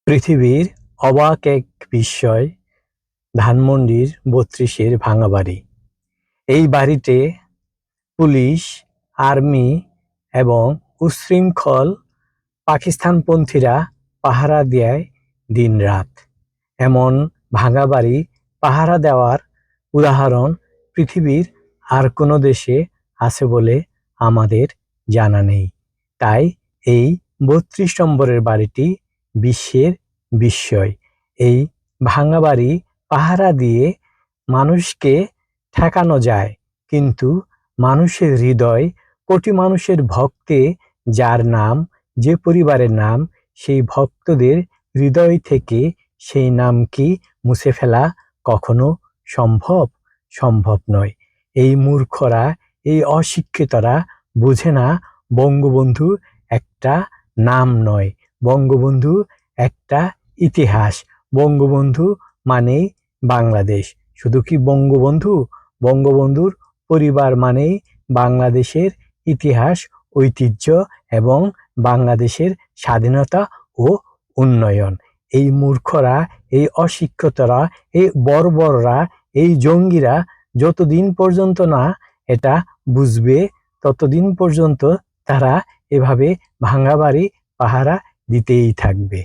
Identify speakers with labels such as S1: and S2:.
S1: পৃথিবীর অবাক এক বিস্ময়, ধানমন্ডির ৩২-এর ভাঙা বাড়ি। এই বাড়িতে পুলিশ, আর্মি এবং উচ্ছৃঙ্খল পাকিস্তানপন্থীরা পাহারা দেয় দিন-রাত। এমন ভাঙা বাড়ি পাহারা দেওয়ার উদাহরণ পৃথিবীর আর কোনো দেশে আছে বলে আমাদের জানা নেই। তাই এই ৩২ নম্বরের বাড়িটি বিশ্বের বিস্ময়। এই ভাঙা বাড়ি পাহারা দিয়ে মানুষকে ঠেকানো যায়, কিন্তু মানুষের হৃদয়, কোটি মানুষের ভক্তে যার নাম, যে পরিবারের নাম, সেই ভক্তদের হৃদয় থেকে সেই নাম কি মুছে ফেলা কখনো সম্ভব? সম্ভব নয়। এই মূর্খরা, এই অশিক্ষিতরা বুঝে না বঙ্গবন্ধু একটা নাম নয়, বঙ্গবন্ধু একটা ইতিহাস। বঙ্গবন্ধু মানেই বাংলাদেশ। শুধু কি বঙ্গবন্ধু? বঙ্গবন্ধুর পরিবার মানেই বাংলাদেশের ইতিহাস, ঐতিহ্য এবং বাংলাদেশের স্বাধীনতা ও উন্নয়ন। এই মূর্খরা, এই অশিক্ষিতরা, এই বর্বররা, এই জঙ্গিরা যতদিন পর্যন্ত না এটা বুঝবে, ততদিন পর্যন্ত তারা এভাবে ভাঙা বাড়ি পাহারা দিতেই থাকবে।